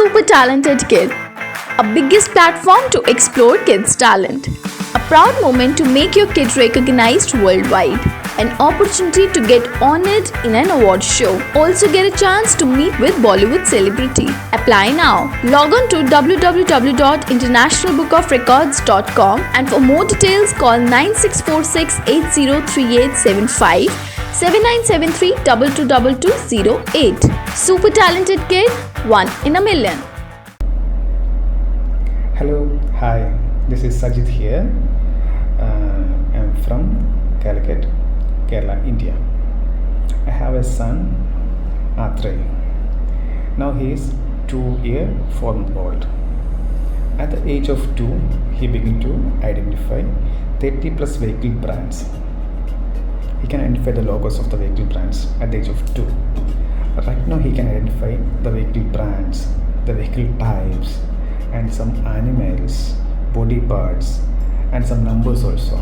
Super Talented Kid, a biggest platform to explore kids' talent. A proud moment to make your kid recognized worldwide. An opportunity to get honored in an award show. Also get a chance to meet with Bollywood celebrity. Apply now. Log on to www.internationalbookofrecords.com and for more details call 9646 803875 7973 222208. Super Talented Kid, one in a million. Hello, hi, this is Sajid here. I'm from Calicut, Kerala, India. I have a son, Atrey. Now he is 2 years, 4 months old. At the age of 2, he began to identify 30 plus vehicle brands. He can identify the logos of the vehicle brands at the age of 2. Right now he can identify the vehicle brands, the vehicle types, and some animals, body parts, and some numbers also.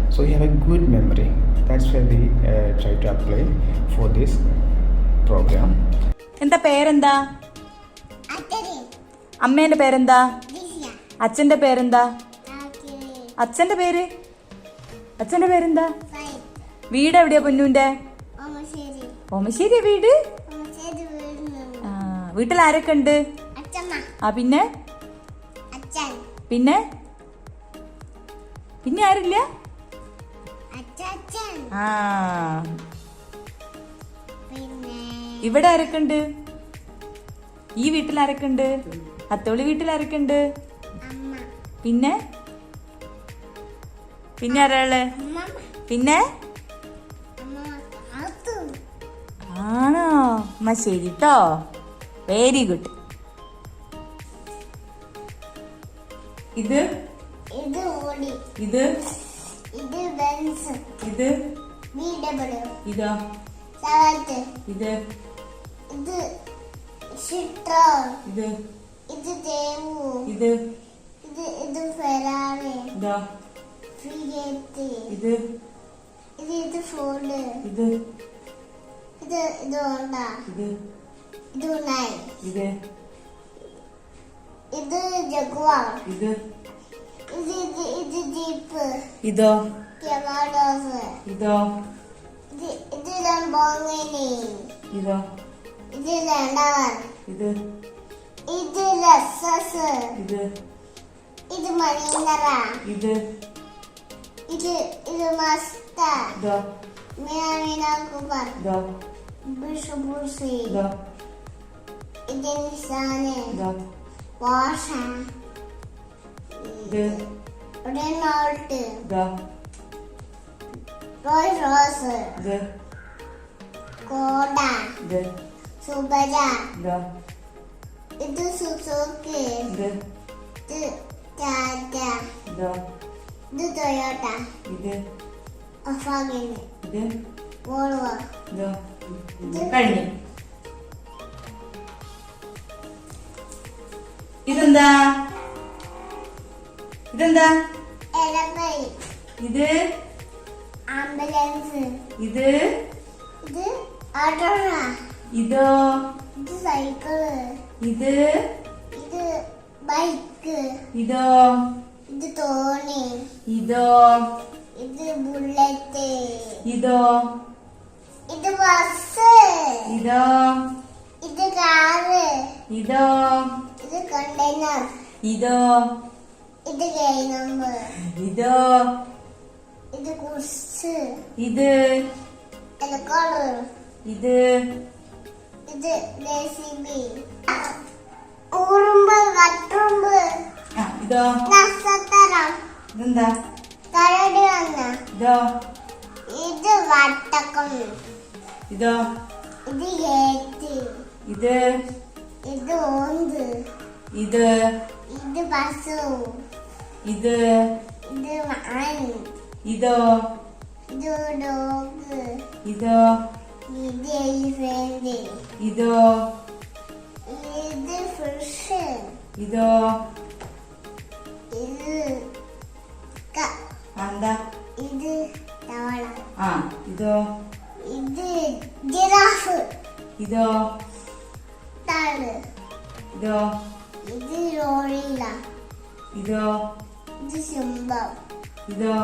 So you have a good memory. That's why we try to apply for this program. എന്താ പേരെന്താ? അമ്മേന്റെ പേരെന്താ? അച്ഛന്റെ പേരെന്താ? അച്ഛന്റെ പേരെന്താ? വീട് എവിടെയാ പൊന്നൂന്റെ? ഓമശ്ശേരിയാ വീട്? വീട്ടിൽ ആരൊക്കെ ഉണ്ട്? പിന്നെ പിന്നെ പിന്നെ ആരില്ല? ഇവിടെ ആരൊക്കെ ഉണ്ട്? ഈ വീട്ടിൽ ആരൊക്കെ ഉണ്ട്? അത്തോളി വീട്ടിൽ ആരൊക്കെ ഉണ്ട്? പിന്നെ പിന്നെ ആരാള്? പിന്നെ ആണോ? അമ്മ ശരി ട്ടോ, വെരി ഗുഡ്. ഇത് ഇത് ഇത് ബെൻസ്, ഇത് ഇതോ ഇത് ഇത് ഷിട്രോ, ഇത് ദേവു, ഇത് ഇത് ഫെറാറി, ഇതോ ഫിയറ്റ്, ഇത് ഫോർഡ്, ഇത് ഹോണ്ട, ഇത് നൈ, ഇത് ജഗ്വാർ, ഇത് ജീപ്പ്, ഇതോ കെമാഡോസ്, ഇതോ ഇത് ലംബോർഗിനി, ഇതോ ഇത് ലാൻഡർ, ഇത് ലക്സസ്, ഇത് മഹീന്ദ്ര, ഇത് മസ്ത, മിന കൂപ്പർ, ബിഷുബുസി, ഇത് നിസാനെ, വാഷ, റെനോൾട്ട്, റോയ്സ് റോയ്സ്, കോഡ, സുബര, ഇത് സുസുക്കി, ഇത് ടാറ്റ, ഇത് ടൊയോട്ട, അഫാഗിന്, വോൾവോ. കഴിഞ്ഞു. ഇതെന്താ? ഇത് ആംബുലൻസ്, ഇത് ഓട്ടോറ, ഇതോ ഇത് സൈക്കിള്, ഇത് ബൈക്ക്, ഇതോ ഇത് തോണി, ഇതോ ഇത് ബുള്ളറ്റ്, ഇതോ ഇത് ബസ്, ഇതോ ഇത് കാറ്, ഇതോ ഇത് കണ്ടെയ്നർ, ഇതോ ഇത് ഗെയിനമ്പ്, ഇതോ ഇത് കുർസ്, ഇത് ഹെലികോപ്റ്റർ, ഇത് ജെസിബി, ഉറുമ്പ്, കട്ടുറുമ്പ്, ഇതോ നക്ഷത്രം, ഇതെന്താ? കരടി വന്ന, ഇതോ ഇത് വട്ടക്കം, ഇതോ ഇത് ഏറ്റ്, ഇത് ഓന്ത്, ഇത് പശു, ഇത് മാൻ, ഇതോ ഡോഗ്, ഇതോ എലിഫന്റ്, ഇതോ ഫിഷ്, ഇതോ എന്താ? തവള, ഇതോ ജിറാഫ്, ഇതോ താള്, ഇതോ ഇത് ലോറിയില. ഇതോ ഇത് സിംഹം. ഇതോ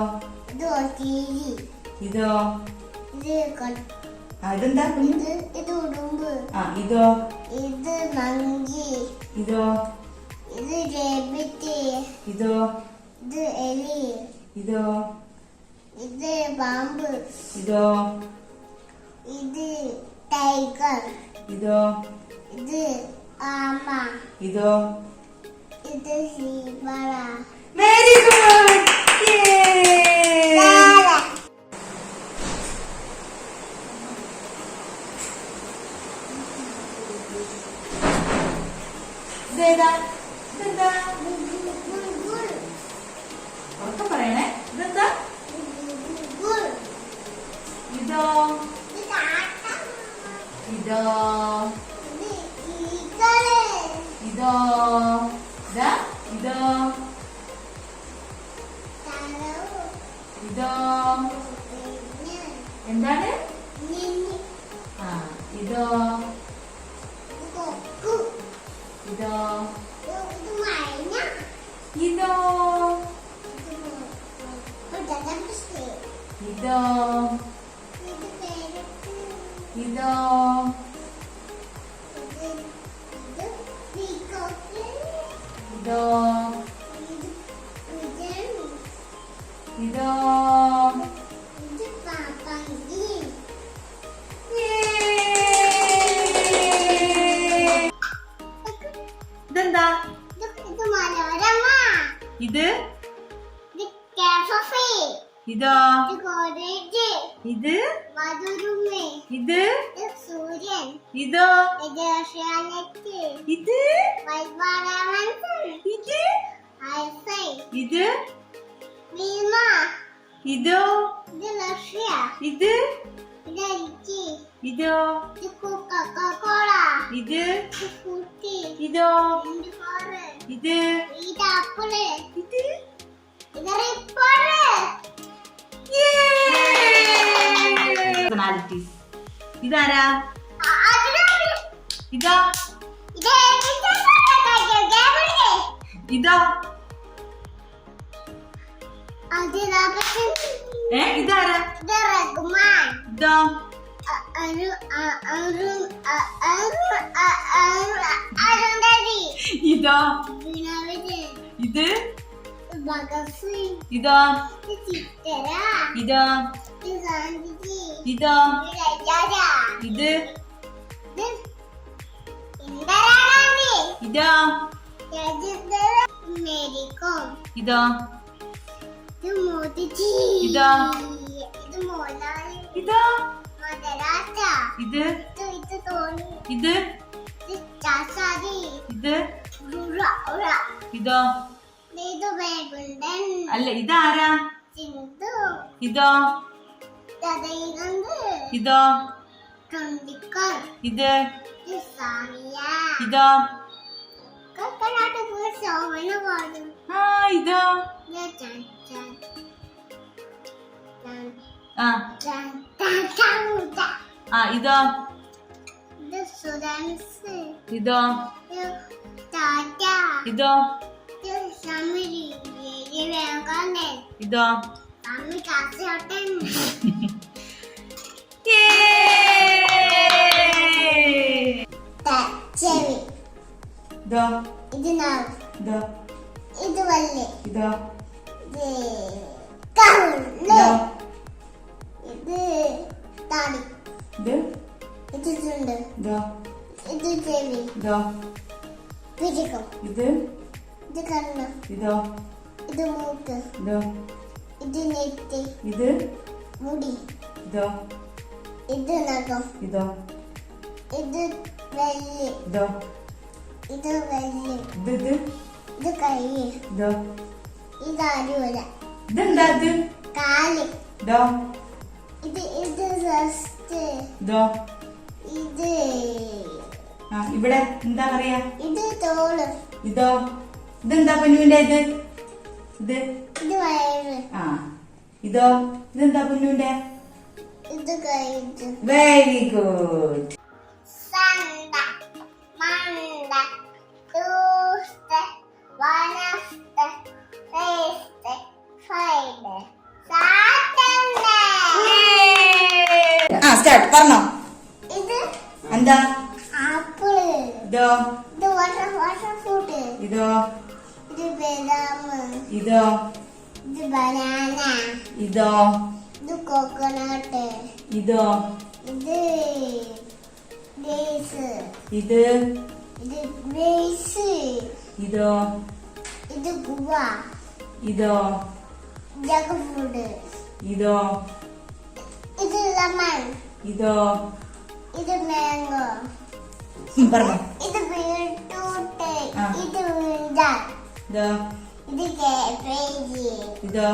ഇത് ഒറ്റീരി. ഇതോ ഇത് ഇതെന്താ കുഞ്ഞു? ഇത് ഉടുമ്പ്. ഇതോ ഇത് മങ്കി. ഇതോ ഇത് റേബിറ്റ്. ഇതോ ഇത് എലി. ഇതോ ഇത് പാമ്പ്. ഇതോ ഇത് ടൈഗർ. ഇതോ ഇത് ആമ. ഇതോ ഇത് സീബറ. Very good. ഇതെന്താ ഉറക്കം പറയണേ. ഇതെന്താ? ഇതോ ഇതോ ഇതോ ഇതോ ഇതോ എന്താണ്? ഇതോ ഇതോ ഇതോ ഇതോ ഇതോ ഇതോ ഇതോ ഇതെന്താ? ഇത് ഇതോ ഇത് ഇത് സൂര്യൻ. ഇതോ ഇത് ഇത് ഇത് ഇത് ഭീമ. ഇതോ ഇത് റഷ്യ. ഇത് ഇത് രുചി. ഇതോ ഇത് കൊക്കോകോള. ഇത് ഇത് ഫ്രൂട്ടി. ഇതോ ഇത് ഫോറ്. ഇത് ഇത് ആപ്പിള്. ഇത് ഇത് റിപ്പറ്. പേഴ്സണാലിറ്റീസ്. ഇതാരാ? ഇതാ ഇതാ ഇതാരാ? ഇതാ ഇതാ ഇത് ഇതാ ഇതാ ഇതാ ഇത് ഇതാ മേരിക്കോം. ഇതാ ഇത് മോദിജി. ഇതാ ഇത് മോലാലി. ഇതാ മദരാജ. ഇത് ഇത് തോണി. ഇത് ഇത് ചാസാരി. ഇത് ഉറ ഉറ. ഇതാ ഇത് വേഗുണ്ടൻ. അല്ല ഇതാരാ? സിന്ധു. ഇതാ തദൈനന്ത്. ഇതാ കണ്ടിക്കർ. ഇത് ഇത് സാനിയ. ഇതാ കർണാടക സോമന പാടും. ഇതാ ഇത് ചാൻ ചാൻ ചാൻ ആ ചാൻ ചാൻ. ഇതാ ഇത് സുഡാൻസ്. ഇതാ ഇത് ടാറ്റ. ഇതാ ഇത് സമരി. ഇത് വേഗാനെ. ഇതാ സമി കാസോട്ടൻ. ചെവി. ഇതാ ഇത് നാവ്. ഇതാ ഇത് വല്ല്. ഇതാ ഇത് കണ്ണ്. ഇതാ ഇത് താടി. ഇത് ഇത് ചുണ്ട്. ഇതാ ഇത് ചെവി. ഇതാ പിരികം. ഇത് ഇത് കണ്ണ്. ഇതാ ഇത് മൂക്ക്. ഇതാ ഇത് നെറ്റി. ഇത് മുടി. ഇതാ ഇത് നഖം. ഇതാ ഇത് വെല്ല്. ഇതാ ഇത് വെല്ല്. ഇത് ഇത് കൈ. ഇതാ ഇത് അരുവല. ഇതെന്താ? ഇത് കാല്. ഇതാ ഇത് റസ്റ്റ്. ഇതാ ഇത് ഇവിടെ എന്താ പറയാ? ഇത് തോള്. ഇതോ ഇതെന്താ പൊന്നുവിന്റെ? ഇത് ഇത് ഇത് വയറ്. ഇതോ ഇതെന്താ പൊന്നുവിന്റെ? ഇത് കൈ. Very good. സണ്ട മണ്ട എന്താ? ആപ്പിൾ. ഇതോ? ഇത് വാട്ടർ ഫ്രൂട്ട്. ഇതോ? ഇത് ബദാം. ഇതോ? ഇത് ബനാന. ഇതോ? ഇത് കോക്കനട്ട്. ഇതോ? ഇത് ഡേറ്റ്സ്. ഇത്? ഇത് ഗ്രേപ്സ്. ഇതോ? ഇത് ഗുവ. ഇതോ? Jack fruit. ഇതോ? ഇത് ലെമൺ. ഇതോ? ഇത് മാംഗോ. പറഞ്ഞോ. ഇത് ബീട്രൂട്ട്. ആ. ഇത് വിന്റർ. ഇതോ? ഇത് കാബേജ്. ഇതോ?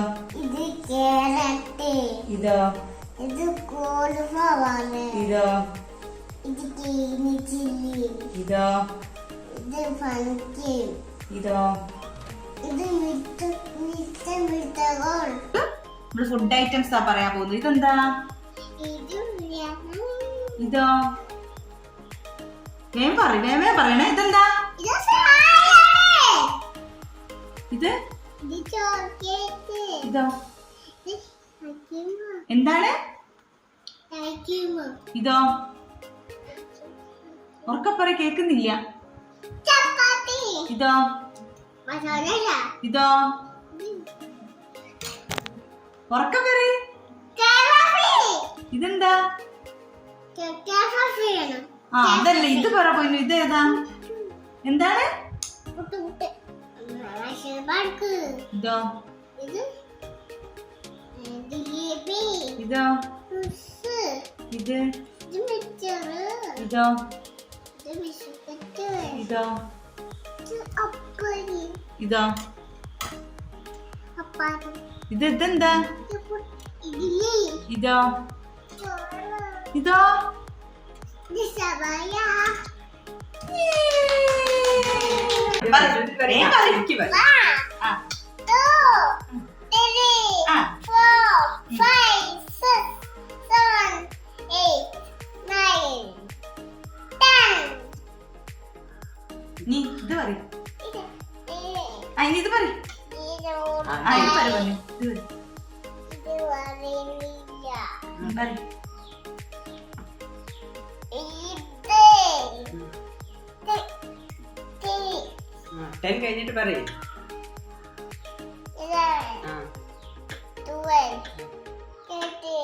ഇത് ക്യാരറ്റ്. ഇതോ? ഇത് കോളിഫ്ലവർ. ഇതോ? ഇത് ഗ്രീൻ ചില്ലി. ഇതോ? ഇത് പംകിൻ. ഇതോ? ഇത് മിറ്റകൾ. നമ്മള് ഫുഡ് ഐറ്റംസ് ആ പറയാൻ പോകുന്നത്. ഇതെന്താ? ഇത് lemon. ഇതോ? വേഗം പറയണേ. ഇതെന്താ? ഇത് salad. ഇത്? ഇത് ചോക്ലേറ്റ്. ഇതോ? ഇത് ഹക്കിമ. എന്താണ്? ഹക്കിമ. ഇതോ? ഉറക്കപ്പറ കേക്കുന്നില്ല. ചപ്പാത്തി. ഇതോ? മസാല. ഇതോ? ഉറക്കപ്പറ. കാഫി. ഇതെന്താ? കാഫി. ആ അതല്ല, ഇത് പറ പോയിന്നു. ഇത് ഏതാ? എന്താണ്? പുട്ട്. മാഷബാർക്ക്. ഇതോ? ഇത് ജിലേബി. ഇതോ? പുസ്. ഇത്? ഇത് മിച്ചർ. ഇതോ? ഇത് ബിസ്ക്കറ്റ്. ഇതോ? ഇത് അപ്പടി. ഇതോ? അപ്പാരം. ഇതെന്താ? ഇഡ്ഡലി. ഇതോ? ചോറ്. ഇതോ? ഇത് സവായ. ആ. 1, 2, 3, ആ. 4, 5, 6, 7, 8, 9, 10. നീ ഇത് പറ. ഇത് ഇനി ഇത് പറ. ഇത് പറ പോയിന്നു. ഇത് വരണില്ല. പറ. ഇത് 10 കഴിഞ്ഞിട്ട് പറയും. 11, 12, 13,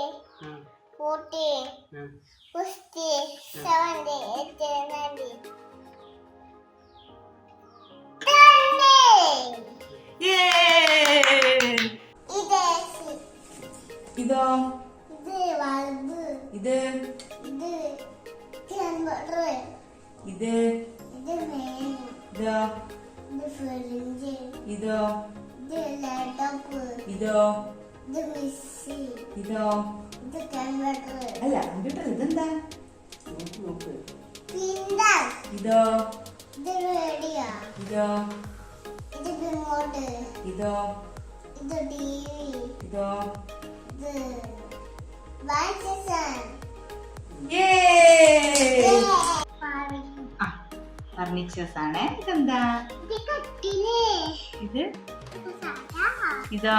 14, 15, 17, 18, 19, 20. ഇതോ? ഇത് ബൾബ്. ഇത്? ഇത് ക്യാമറ. ഇത്? ഇത് ഫാൻ. ഇതോ? ഇത് ഫ്രിഡ്ജ്. ഇതോ? ഇത് ലാപ്ടോപ്പ്. ഇതോ? ഇത് മിക്സി. ഇതോ? ഇത് ക്യാമറ. അല്ല കമ്പ്യൂട്ടർ. ഇതെന്താ? പ്രിന്റർ. ഇതോ? ഇത് റേഡിയോ. ഇതോ? ഇത് റിമോട്ട്. ഇതോ? ഇത് ടിവി. ഇതോ? ഇത് വാച്ചൻ. ആ ഫർണിച്ചേഴ്സ് ആണ്. ഇതെന്താ? ഇത് കട്ടില്. ഇത്? ഇത് സാധാ. ഇതോ?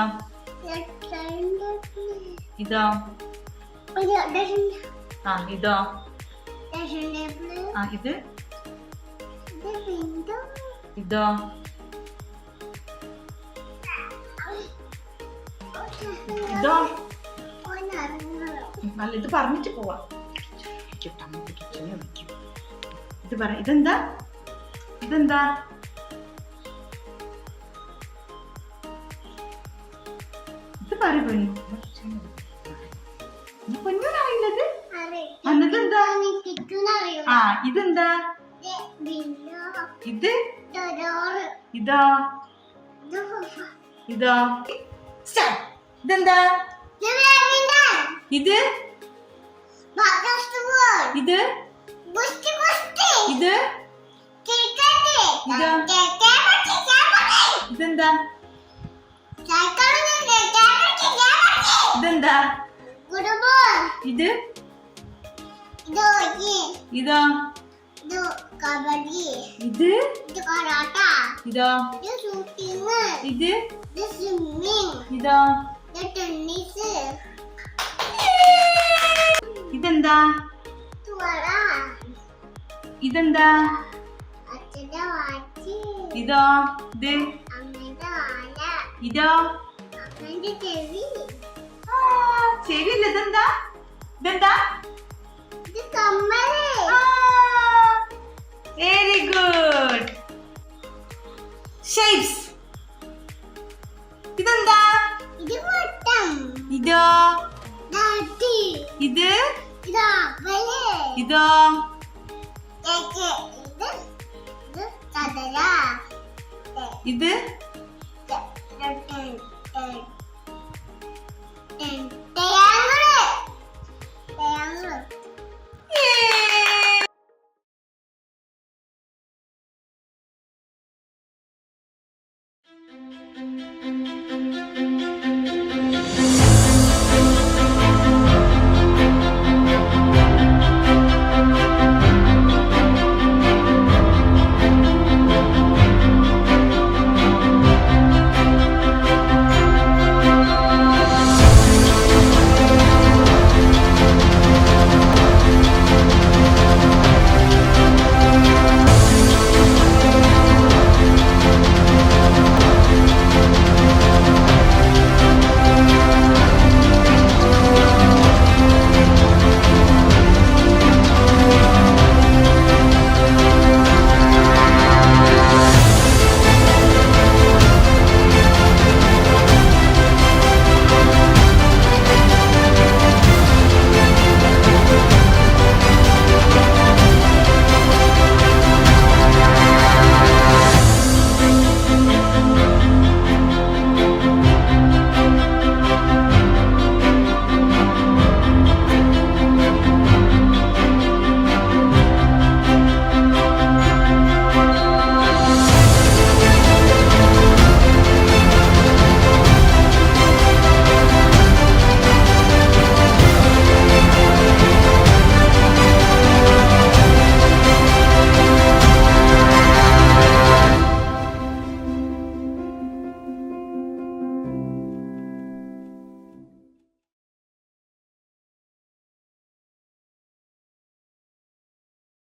ഇതോ? ആ ഇതോ? ആ ഇത്? ഇതോ? ഇതോ? അല്ല ഇത് പറഞ്ഞിട്ട് പോവാ. ഇത് പറ. ഇതെന്താ? ഇതെന്താ? ഇത് പറ പൊന്നു. പൊന്നൂരായില്ലത്? അന്നതെന്താ? ആ ഇതെന്താ? ഇത്? ഇതോ? ഇതോ? ഇതെന്താ? ഇത്? ഇത്? ഇത്? ഇതോ? ഇതെന്താ? ഇതെന്താ? ഇത്? ഇതോ? കബഡി. ഇത്? ഇത് കരാട്ട. ഇതോ? ഇത് ഷൂട്ടിങ്. ഇത്? ഇത് സ്വിമ്മിങ്. ഇതോ? ഇത് ടെന്നീസ്. ഇതെന്താ? തുവള. ഇതെന്താ? അച്ഛന്റെ വാച്ച്. ഇതോ? ഇത് അമ്മയുടെ വാല. ഇതോ? അമ്മന്റെ ചെവി. ശരിയല്ല. ഇതെന്താ? ഇതെന്താ? ഇത് കമ്മല്. Very good. ഷേപ്സ്. ഇതെന്താ? ഇത് വട്ടം. ഇതോ? ദാട്ടി. ഇത് ഇത് ആപ്പല്. ഇതോ? ഇത് ഇത് ചതുര. ഇത്